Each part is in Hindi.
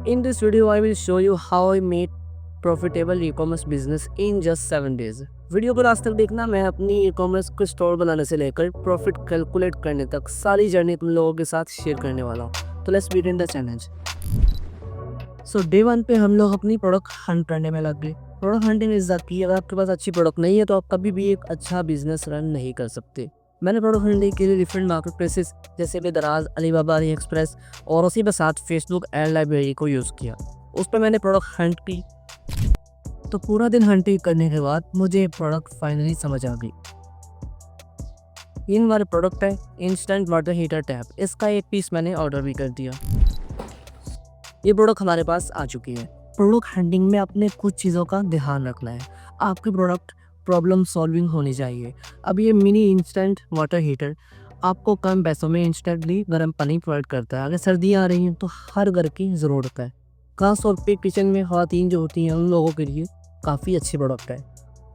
In this video, I will show you how I made profitable e-commerce business in just 7 days. Video को लास्ट तक देखना। मैं अपनी ई-कॉमर्स को स्टोर बनाने से लेकर प्रॉफिट कैलकुलेट करने तक सारी जर्नी तुम लोगों के साथ शेयर करने वाला हूँ। तो let's begin the challenge. So day 1 पे हम लोग अपनी प्रोडक्ट हंट करने में लग गए। Product hunting is the key. अगर आपके पास अच्छी प्रोडक्ट नहीं है तो आप कभी भी एक अच्छा बिजनेस रन नहीं कर सकते। मैंने प्रोडक्ट हंटिंग के लिए डिफरेंट मार्केट प्लेसेस जैसे बेदराज, अलीबाबा, अली एक्सप्रेस और उसी के साथ फेसबुक एड लाइब्रेरी को यूज़ किया। उस पर मैंने प्रोडक्ट हंट की। तो पूरा दिन हंटिंग करने के बाद मुझे प्रोडक्ट फाइनली समझ आ गई। ये हमारे प्रोडक्ट है इंस्टेंट वाटर हीटर टैप। इसका एक पीस मैंने ऑर्डर भी कर दिया। ये प्रोडक्ट हमारे पास आ चुकी है। प्रोडक्ट हंटिंग में अपने कुछ चीज़ों का ध्यान रखना है। आपकी प्रोडक्ट प्रॉब्लम सॉल्विंग होनी चाहिए। अब ये मिनी इंस्टेंट वाटर हीटर आपको कम पैसों में इंस्टेंटली गर्म पानी प्रोवाइड करता है। अगर सर्दियाँ आ रही हैं तो हर घर की ज़रूरत है। खास तौर पे किचन में ख़वातीन जो होती हैं उन लोगों के लिए काफ़ी अच्छी प्रोडक्ट है।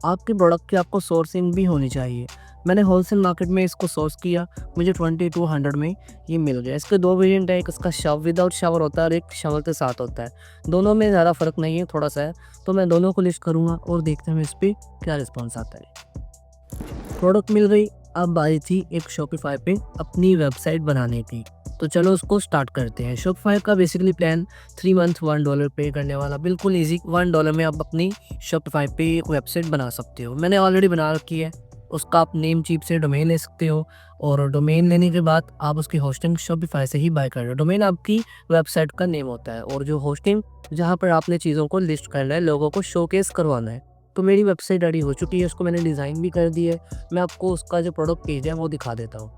आपके प्रोडक्ट की आपको सोर्सिंग भी होनी चाहिए। मैंने होलसेल मार्केट में इसको सोर्स किया। मुझे 2200 में ये मिल गया। इसके दो वेरिएंट है, एक इसका विदाउट शावर होता है और एक शावर के साथ होता है। दोनों में ज़्यादा फ़र्क नहीं है, थोड़ा सा है। तो मैं दोनों को लिस्ट करूँगा और देखते हैं इस पर क्या रिस्पॉन्स आता है। प्रोडक्ट मिल गई। अब बारी थी एक शॉपिफाई पे अपनी वेबसाइट बनाने की। तो चलो उसको स्टार्ट करते हैं। शॉपिफाई का बेसिकली प्लान 3 मंथ $1 पे करने वाला, बिल्कुल इजी। $1 में आप अपनी शॉपिफाई पे एक वेबसाइट बना सकते हो। मैंने ऑलरेडी बना रखी है। उसका आप नेम चीप से डोमेन ले सकते हो और डोमेन लेने के बाद आप उसकी होस्टिंग शॉपिफाई से ही बाय कर रहे हो। डोमेन आपकी वेबसाइट का नेम होता है और जो होस्टिंग जहाँ पर आपने चीज़ों को लिस्ट करना है, लोगों को शोकेस करवाना है। तो मेरी वेबसाइट रेडी हो चुकी है। उसको मैंने डिज़ाइन भी कर दी है। मैं आपको उसका जो प्रोडक्ट पेज है वो दिखा देता हूँ।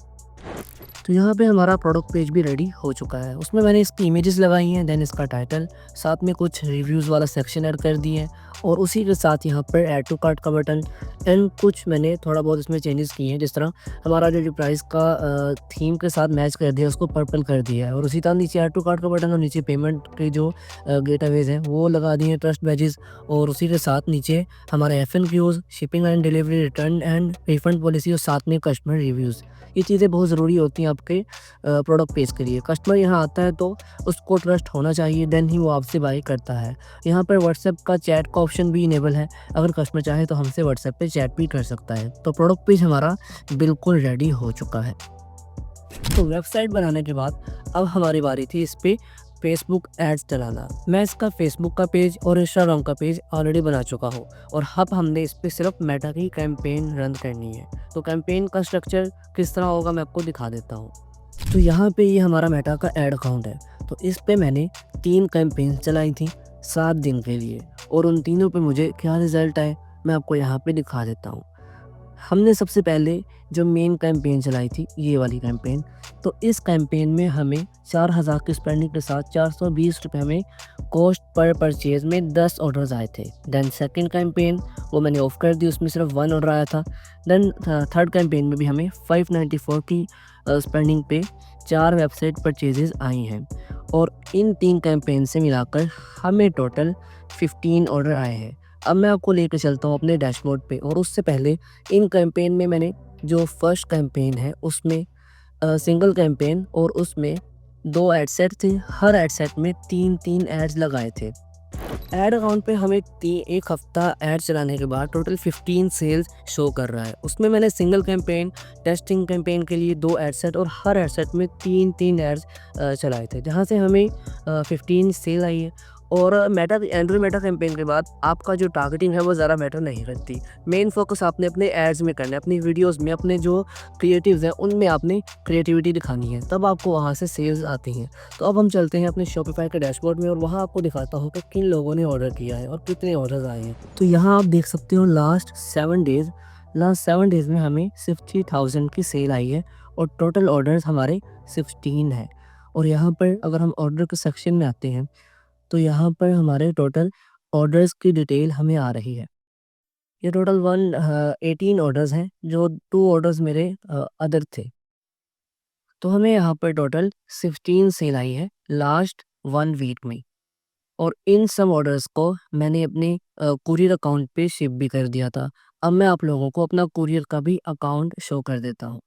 तो यहाँ पे हमारा प्रोडक्ट पेज भी रेडी हो चुका है। उसमें मैंने इसकी इमेजेस लगाई हैं, देन इसका टाइटल, साथ में कुछ रिव्यूज़ वाला सेक्शन ऐड कर दिए हैं और उसी के साथ यहाँ पर ऐड टू कार्ट का बटन एंड कुछ मैंने थोड़ा बहुत इसमें चेंजेस किए हैं। जिस तरह हमारा जो प्राइस का थीम के साथ मैच कर दिया, उसको पर्पल कर दिया है और उसी तरह नीचे ऐड टू कार्ट का बटन और नीचे पेमेंट के जो गेटअवेज हैं वो लगा दिए हैं, ट्रस्ट बैजेस। और उसी के साथ नीचे हमारे FAQs, shipping and delivery, return and refund policy और साथ में कस्टमर रिव्यूज़। ये चीज़ें बहुत ज़रूरी होती हैं आपके प्रोडक्ट पेज के लिए। कस्टमर यहाँ आता है तो उसको ट्रस्ट होना चाहिए, देन ही वो आपसे बाय करता है। यहाँ पर व्हाट्सएप का चैट का ऑप्शन भी इनेबल है। अगर कस्टमर चाहे तो हमसे व्हाट्सएप पे चैट भी कर सकता है। तो प्रोडक्ट पेज हमारा बिल्कुल रेडी हो चुका है। तो वेबसाइट बनाने के बाद अब हमारी बारी थी इस पर फेसबुक एड्स चलाना। मैं इसका फेसबुक का पेज और इंस्टाग्राम का पेज ऑलरेडी बना चुका हूँ और अब हमने इस पर सिर्फ मेटा की कैंपेन रन करनी है। तो कैंपेन का स्ट्रक्चर किस तरह होगा मैं आपको दिखा देता हूँ। तो यहाँ पे ये हमारा मेटा का एड अकाउंट है। तो इस पे मैंने 3 कैंपेन चलाई थी 7 दिन के लिए और उन तीनों पे मुझे क्या रिज़ल्ट आए मैं आपको यहाँ पे दिखा देता हूँ। हमने सबसे पहले जो मेन कैंपेन चलाई थी ये वाली कैंपेन। तो इस कैंपेन में हमें 4000 की स्पेंडिंग के साथ 420 रुपये में कॉस्ट पर परचेज में 10 ऑर्डर्स आए थे। देन सेकंड कैंपेन वो मैंने ऑफ कर दी, उसमें सिर्फ 1 ऑर्डर आया था। देन थर्ड कैंपेन में भी हमें 594 की स्पेंडिंग पे 4 वेबसाइट परचेजेस आई हैं और इन 3 कैंपेन से मिलाकर हमें टोटल 15 ऑर्डर आए हैं। अब मैं आपको लेकर चलता हूँ अपने डैशबोर्ड पे और उससे पहले इन कैंपेन में मैंने जो फर्स्ट कैंपेन है उसमें सिंगल कैंपेन और उसमें 2 एड सेट थे। हर एड सेट में 3-3 एड्स लगाए थे। एड अकाउंट पे हमें एक हफ्ता ऐड चलाने के बाद टोटल 15 सेल्स शो कर रहा है। उसमें मैंने सिंगल कैंपेन, टेस्टिंग कैंपेन के लिए 2 एड सेट और हर एड सेट में 3-3 एड्स चलाए थे, जहाँ से हमें 15 सेल आई है। और एंड्रॉइड मेटा कैंपेन के बाद आपका जो टारगेटिंग है वो ज़्यादा मैटर नहीं करती। मेन फोकस आपने अपने एड्स में करना है, अपनी वीडियोज़ में, अपने जो क्रिएटिव्स हैं उनमें आपने क्रिएटिविटी दिखानी है, तब आपको वहाँ से सेल्स आती हैं। तो अब हम चलते हैं अपने शॉपिफाई के डैशबोर्ड में और वहाँ आपको दिखाता हूँ कि किन लोगों ने ऑर्डर किया है और कितने ऑर्डर्स आए हैं। तो यहाँ आप देख सकते हो लास्ट 7 डेज़ में हमें 60,000 की सेल आई है और टोटल ऑर्डर्स हमारे 16 हैं। और यहाँ पर अगर हम ऑर्डर के सेक्शन में आते हैं तो यहाँ पर हमारे टोटल ऑर्डर्स की डिटेल हमें आ रही है। ये टोटल 18 ऑर्डर्स हैं, जो 2 ऑर्डर्स मेरे अदर थे। तो हमें यहाँ पर टोटल 16 सेल आई है लास्ट 1 वीक में और इन सब ऑर्डर्स को मैंने अपने कुरियर अकाउंट पे शिप भी कर दिया था। अब मैं आप लोगों को अपना कुरियर का भी अकाउंट शो कर देता हूँ।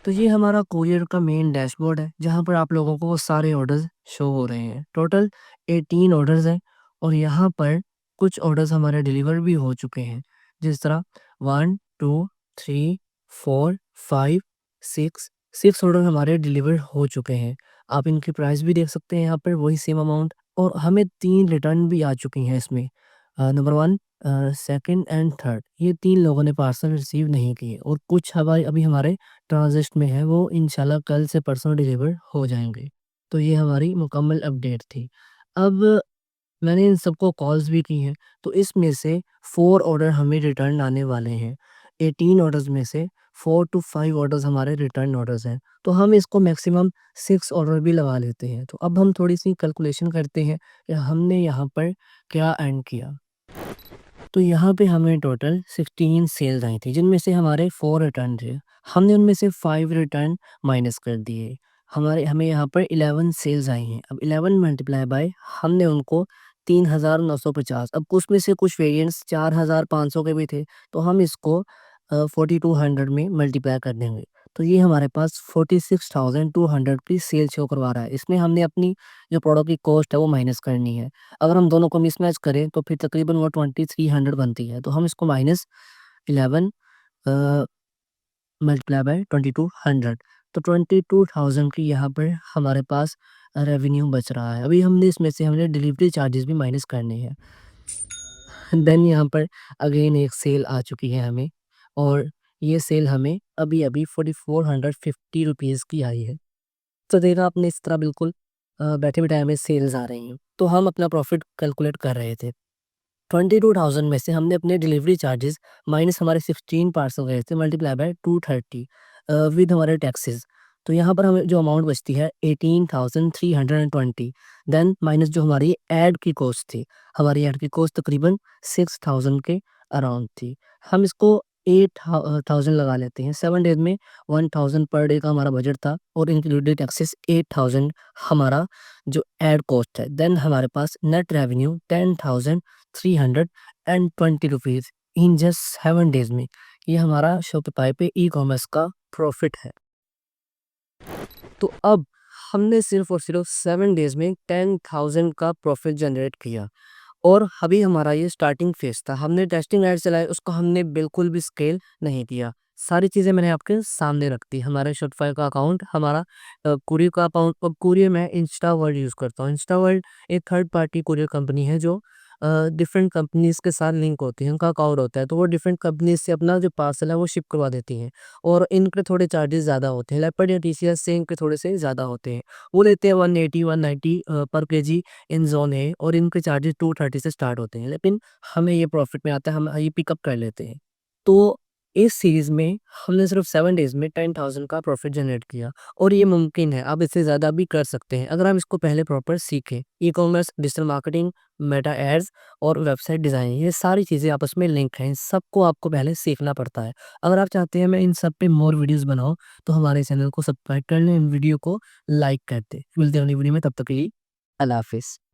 तो ये हमारा कोरियर का मेन डैशबोर्ड है, जहाँ पर आप लोगों को वो सारे ऑर्डर्स शो हो रहे हैं। टोटल 18 ऑर्डर्स हैं और यहाँ पर कुछ ऑर्डर्स हमारे डिलीवर भी हो चुके हैं। जिस तरह 1, 2, 3, 4, 5, 6, 6 ऑर्डर हमारे डिलीवर हो चुके हैं। आप इनकी प्राइस भी देख सकते हैं यहाँ पर वही सेम अमाउंट, और हमें 3 रिटर्न भी आ चुकी हैं इसमें। नंबर 1, सेकंड एंड थर्ड, ये 3 लोगों ने पार्सल रिसीव नहीं किए और कुछ हवाई अभी हमारे ट्रांज़िट में है, वो इंशाल्लाह कल से परसों डिलीवर हो जाएँगे। तो ये हमारी मुकम्मल अपडेट थी। अब मैंने इन सबको कॉल्स भी की हैं, तो इसमें से 4 ऑर्डर हमें रिटर्न आने वाले हैं। 18 ऑर्डर्स में से 4 टू 5 ऑर्डर्स हमारे रिटर्न ऑर्डर्स हैं। तो हम इसको मैक्सिमम 6 ऑर्डर भी लगा लेते हैं। तो अब हम थोड़ी-सी कैलकुलेशन करते हैं कि हमने यहाँ पर क्या अर्न किया। तो यहाँ पे हमें टोटल 16 सेल्स आई थी, जिनमें से हमारे 4 रिटर्न थे। हमने उनमें से 5 रिटर्न माइनस कर दिए। हमें यहाँ पर 11 सेल्स आई हैं। अब 11 मल्टीप्लाई बाय हमने उनको 3,950, अब उसमें से कुछ वेरिएंट्स 4,500 के भी थे, तो हम इसको 4200 में मल्टीप्लाई कर देंगे। तो ये हमारे पास 46,200 की सेल शो करवा रहा है। इसमें हमने अपनी जो प्रोडक्ट की कॉस्ट है वो माइनस करनी है। अगर हम दोनों को मिसमैच करें तो फिर तकरीबन वो 2300 बनती है। तो हम इसको माइनस 11 अ, मल्टीप्लाई बाय 2200, तो 22,000 की यहाँ पर हमारे पास रेवेन्यू बच रहा है। अभी हमने इसमें से हमने डिलीवरी चार्जेस भी माइनस करने हैं। देन यहाँ पर अगेन एक सेल आ चुकी है हमें, और ये सेल हमें अभी-अभी 4450 रुपीज़ की आई है। तो देखा आपने, इस तरह बिल्कुल बैठे-बिठाए हमें सेल्स आ रही हैं। तो हम अपना प्रॉफ़िट कैलकुलेट कर रहे थे। 22,000 में से हमने अपने डिलीवरी चार्जेस माइनस हमारे 16 पार्सल गए थे मल्टीप्लाई बाय 230 विद हमारे टैक्सेस। तो यहाँ पर हमें जो अमाउंट बचती है 18,320, देन माइनस जो हमारी ऐड की कॉस्ट थी। हमारी ऐड की कॉस्ट तकरीबन 6,000 के अराउंड थी। हम इसको 8,000 लगा लेते हैं। 7 डेज़ में 1,000 पर डे का हमारा बजट था और इंक्लूडेड टैक्सेस 8,000 हमारा जो ऐड कॉस्ट है। देन हमारे पास net revenue 10,320 rupees in just 7 days में। ये हमारा शॉपिफ़ाई पे ई-कॉमर्स का प्रॉफ़िट है। तो अब हमने सिर्फ़ और सिर्फ़ 7 डेज़ में 10,000 का प्रॉफ़िट जनरेट किया, और अभी हमारा ये स्टार्टिंग फ़ेज़ था। हमने टेस्टिंग एड चलाए, उसको हमने बिल्कुल भी स्केल नहीं किया। सारी चीज़ें मैंने आपके सामने रख दी। हमारा शॉपिफ़ाई का अकाउंट, हमारा कोरियर का अकाउंट, और कोरियर मैं इंस्टावर्ल्ड यूज़ करता हूँ। इंस्टावर्ल्ड एक थर्ड पार्टी कोरियर कंपनी है जो डिफरेंट कंपनीज़ के साथ लिंक होती है, उनका अकाउंट होता है, तो वो डिफरेंट कंपनीज़ से अपना जो पार्सल है वो शिप करवा देती हैं, और इनके थोड़े चार्जेज़ ज़्यादा होते हैं। लेपर्ड या टीसीएस से इनके थोड़े से ज़्यादा होते हैं। वो लेते हैं 180, 190 पर केजी इन ज़ोन है, और इनके चार्जेज़ 230 से स्टार्ट होते हैं। लेकिन हमें ये प्रॉफ़िट में आता है, हम ये पिकअप कर लेते हैं। तो इस सीरीज़ में हमने सिर्फ़ 7 डेज़ में 10,000 का प्रॉफ़िट जनरेट किया, और ये मुमकिन है, आप इससे ज़्यादा भी कर सकते हैं, अगर हम इसको पहले प्रॉपर सीखें। E-commerce, digital marketing, Meta ads और वेबसाइट डिज़ाइन, ये सारी चीज़ें आपस में लिंक हैं, इन सबको आपको पहले सीखना पड़ता है। अगर आप चाहते हैं मैं इन सब पे मोर वीडियोज़ बनाऊँ, तो हमारे चैनल को सब्सक्राइब कर लें, वीडियो को लाइक कर दें। मिलते हैं अगली वीडियो में, तब तक के लिए अल्लाह हाफ़िज़।